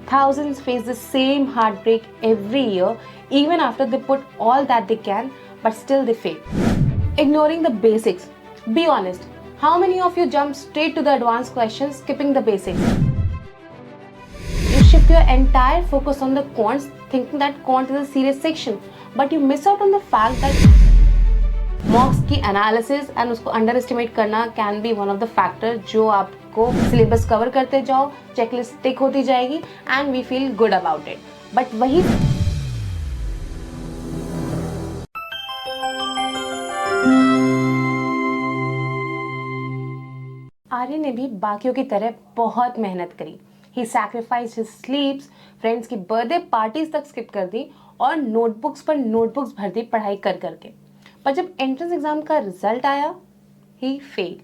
Thousands face the same heartbreak every year, even after they put all that they can, but still they fail. Ignoring the basics. Be honest, how many of you jump straight to the advanced questions, skipping the basics? You shift your entire focus on the quants, thinking that quant is a serious section, but you miss out on the fact that मॉक्स की analysis and उसको under estimate करना can be one of the factor जो आपको syllabus cover करते जाओ, checklist tick होती जाएगी and we feel good about it. But वही आर्य ने भी बाकियों की तरह बहुत मेहनत करी. ही सैक्रिफाइस्ड हिज स्लीप्स, फ्रेंड्स की बर्थडे पार्टीज तक स्किप कर दी और नोटबुक्स पर नोटबुक्स भर दी पढ़ाई कर करके. पर जब एंट्रेंस एग्जाम का रिजल्ट आया, ही फेल्ड.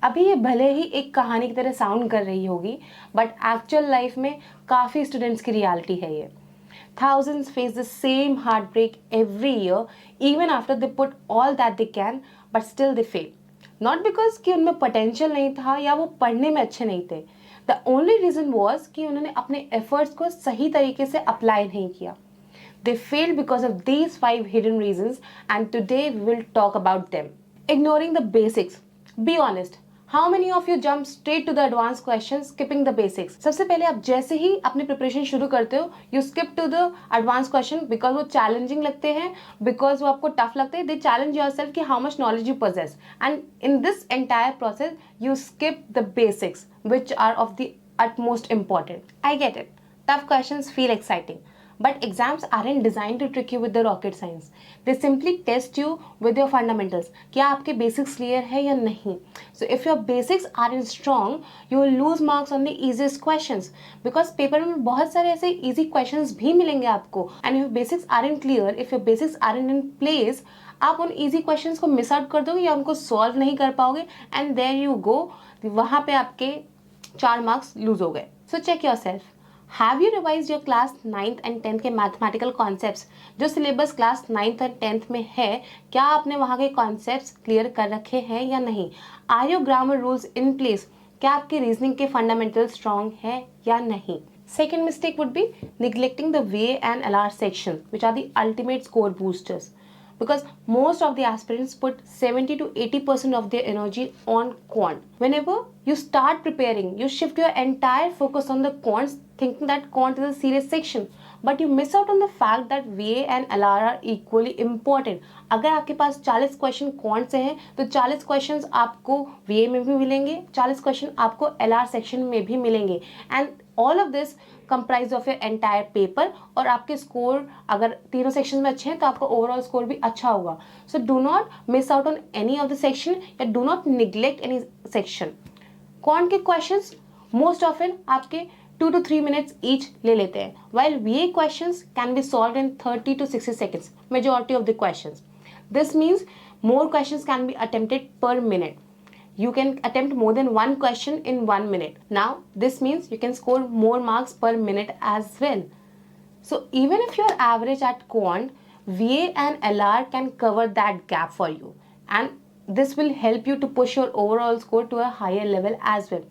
अभी ये भले ही एक कहानी की तरह साउंड कर रही होगी, बट एक्चुअल लाइफ में काफ़ी स्टूडेंट्स की रियलिटी है ये. Thousands face the same heartbreak every year, even after they put all that they can, but still they fail. Not because कि उनमें पोटेंशियल नहीं था या वो पढ़ने में अच्छे नहीं थे. The only reason was कि उन्होंने अपने एफर्ट्स को सही तरीके से अप्लाई नहीं किया. They failed because of these 5 hidden reasons, and today we will talk about them. Ignoring the basics. Be honest. How many of you jump straight to the advanced questions, skipping the basics? सबसे पहले आप जैसे ही अपनी preparation शुरू करते हो, you skip to the advanced question because वो challenging लगते हैं, because वो आपको tough लगते हैं. They challenge yourself कि how much knowledge you possess, and in this entire process, you skip the basics, which are of the utmost important. I get it. Tough questions feel exciting. But exams aren't designed to trick you with the rocket science. They simply test you with your fundamentals. क्या आपके basics clear है या नहीं? So if your basics aren't strong, you will lose marks on the easiest questions. Because paper में बहुत सारे ऐसे easy questions भी मिलेंगे आपको. And if your basics aren't clear, if your basics aren't in place, आप उन easy questions को miss out कर दोगे या उनको solve नहीं कर पाओगे. And there you go. वहाँ पे आपके 4 marks lose हो गए. So check yourself. Have you revised your class 9th and 10th के mathematical concepts? जो सिलेबस क्लास 9th और 10th में है, क्या आपने वहाँ के concepts क्लियर कर रखे हैं या नहीं? Are your grammar rules in place? क्या आपके रीजनिंग के फंडामेंटल स्ट्रॉन्ग है या नहीं? Second mistake would be neglecting the VA and LR section, which are the ultimate score boosters. Because most of the aspirants put 70 to 80% of their energy on quant. Whenever you start preparing, you shift your entire focus on the quants, thinking that quant is a serious section, but you miss out on the fact that VA and LR are equally important. अगर आपके पास 40 question quant से हैं तो 40 questions आपको VA में भी मिलेंगे, 40 question आपको LR सेक्शन में भी मिलेंगे, and all of this comprise of your entire paper. और आपके स्कोर अगर तीनों सेक्शन में अच्छे हैं तो आपका ओवरऑल स्कोर भी अच्छा होगा. So do not miss out on any of the section या do not neglect any section. Quant के क्वेश्चंस मोस्ट ऑफन आपके 2 to 3 minutes each ले लेते हैं, while VA questions can be solved in 30 to 60 seconds, majority of the questions. This means more questions can be attempted per minute. You can attempt more than one question in 1 minute. Now, this means you can score more marks per minute as well. So, even if you're average at quant, VA and LR can cover that gap for you. And this will help you to push your overall score to a higher level as well.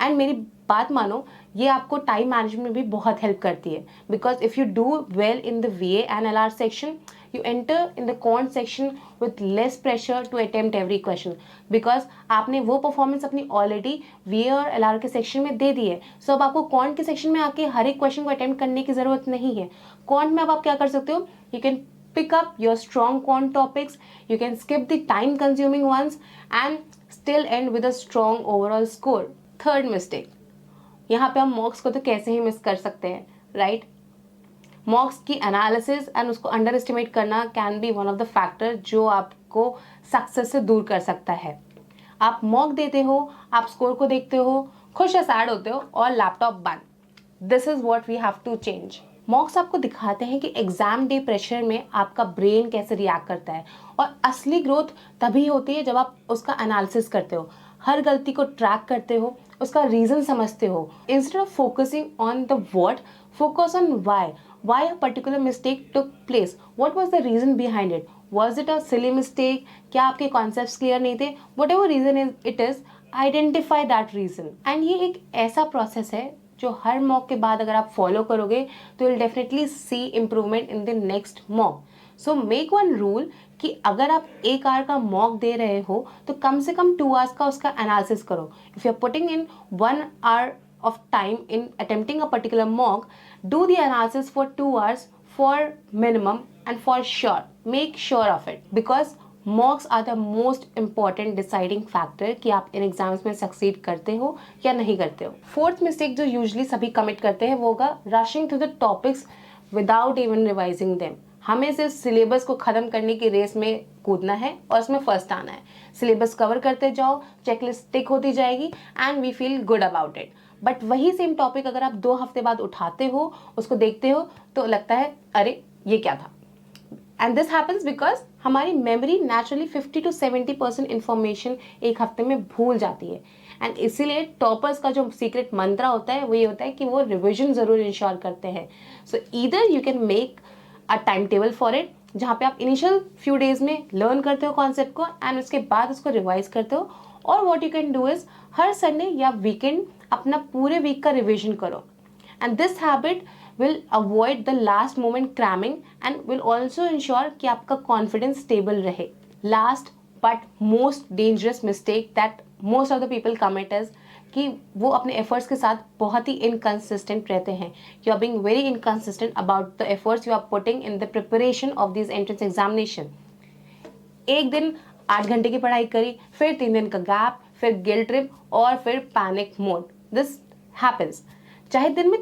And मेरी बात मानो, ये आपको time management में भी बहुत help करती है. Because if you do well in the VA and LR section, you enter in the quant section with less pressure to attempt every question, because आपने वो परफॉर्मेंस अपनी ऑलरेडी VA और LR के सेक्शन में दे दी है. सो अब आपको quant के सेक्शन में आके हर एक क्वेश्चन को अटेम्प्ट करने की ज़रूरत नहीं है. quant में अब आप क्या कर सकते हो? You can pick up your strong quant topics, you can skip the time consuming ones and still end with a strong overall score. Third mistake, यहाँ पे हम मॉक्स को तो कैसे ही मिस कर सकते हैं, राइट? मॉक्स की एनालिसिस एंड उसको अंडर एस्टिमेट करना can be one of the factor जो आपको सक्सेस से दूर कर सकता है. आप मॉक देते हो, आप स्कोर को देखते हो, खुश या सैड होते हो और लैपटॉप बंद. This is what we have to change. Mocks आपको दिखाते हैं कि एग्जाम डे प्रेशर में आपका ब्रेन कैसे रिएक्ट करता है, और असली ग्रोथ तभी होती है जब आप उसका एनालिसिस करते हो, हर गलती को ट्रैक करते हो, उसका रीजन समझते हो. Instead of focusing on the what, focus on why a particular mistake took place. What was the reason behind it? Was it a silly mistake? क्या आपके कॉन्सेप्ट्स क्लियर नहीं थे? Whatever reason it is, identify that reason. And ये एक ऐसा process है जो हर mock के बाद अगर आप फॉलो करोगे तो will definitely see improvement in the next mock. So make one rule कि अगर आप 1 आवर का मॉक दे रहे हो तो कम से कम 2 आवर्स का उसका एनालिसिस करो. If you are putting in 1 hour of time in attempting a particular mock, do the analysis for 2 hours for minimum and for sure. Make sure of it because mocks are the most important deciding factor कि आप इन exams में succeed करते हो या नहीं करते हो. Fourth mistake जो यूजली सभी कमिट करते हैं वो होगा rushing through the topics without even revising them. हमें सिर्फ सिलेबस को ख़त्म करने की रेस में कूदना है और उसमें फर्स्ट आना है. सिलेबस कवर करते जाओ, चेकलिस्ट टिक होती जाएगी and we feel good about it. But वही सेम टॉपिक अगर आप 2 हफ्ते बाद उठाते हो, उसको देखते हो तो लगता है अरे ये क्या था. एंड दिस हैपन्स बिकॉज हमारी मेमोरी नेचुरली 50 to 70% इन्फॉर्मेशन एक हफ्ते में भूल जाती है. एंड इसीलिए टॉपर्स का जो सीक्रेट मंत्रा होता है वो ये होता है कि वो रिविजन ज़रूर इंश्योर करते हैं. सो either you can make a time table for it जहाँ पे आप इनिशियल फ्यू डेज में लर्न करते हो कॉन्सेप्ट को एंड उसके बाद उसको रिवाइज करते हो. और what you can do is her Sunday या वीकेंड अपना पूरे वीक का रिविजन करो. And this habit will avoid the last moment cramming and will also ensure कि आपका confidence stable रहे. Last but most dangerous mistake that most of the people commit is कि वो अपने efforts के साथ बहुत ही inconsistent रहते हैं. You are being very inconsistent about the efforts you are putting in the preparation of these entrance examination. एक दिन 8 घंटे की पढ़ाई करी, फिर 3 दिन का गैप, फिर गिल्ट ट्रिप और फिर पैनिक मोड. This happens. चाहे दिन में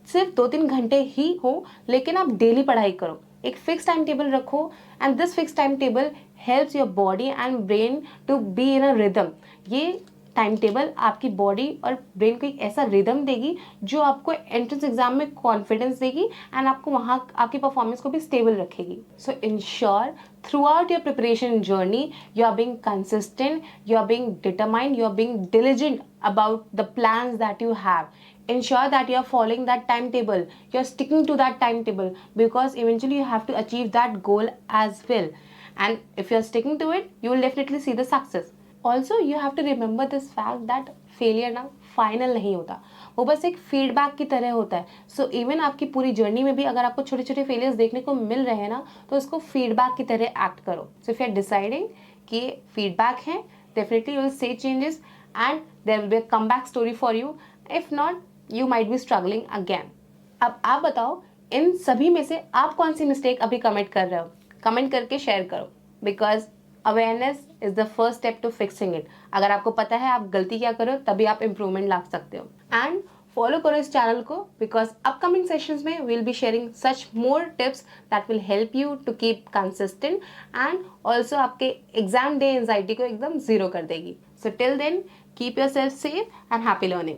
सिर्फ 2-3 घंटे ही हो लेकिन आप डेली पढ़ाई करो. एक फिक्स टाइम टेबल रखो and this fix time table helps your body and brain to be in a rhythm. ये टाइम टेबल आपकी बॉडी और ब्रेन को एक ऐसा रिदम देगी जो आपको एंट्रेंस एग्जाम में कॉन्फिडेंस देगी एंड आपको वहाँ आपकी परफॉर्मेंस को भी स्टेबल रखेगी. So ensure throughout your preparation journey you are being consistent, you are being determined, you are being diligent about the plans that you have. Ensure that you are following that timetable, you are sticking to that timetable because eventually you have to achieve that goal as well. And if you are sticking to it, you will definitely see the success. Also, you have to remember this fact that failure ना final नहीं होता, वो बस एक feedback की तरह होता है. सो इवन आपकी पूरी जर्नी में भी अगर आपको छोटे छोटे फेलियर्स देखने को मिल रहे हैं ना तो उसको फीडबैक की तरह एक्ट करो. So if you are deciding कि फीडबैक है, definitely you will see changes and there will be a comeback story for you. If not, you might be struggling again. अब आप बताओ इन सभी में से आप कौन सी मिस्टेक अभी कमिट कर रहे हो. कमेंट करके शेयर करो because awareness is the first step to fixing it. अगर आपको पता है आप गलती क्या करो तभी आप इम्प्रूवमेंट ला सकते हो. एंड फॉलो करो इस चैनल को बिकॉज अपकमिंग सेशंस में will be sharing such more tips that will help you to keep consistent and also आपके एग्जाम डे एंजाइटी को एकदम जीरो कर देगी. So till then keep yourself safe and happy learning.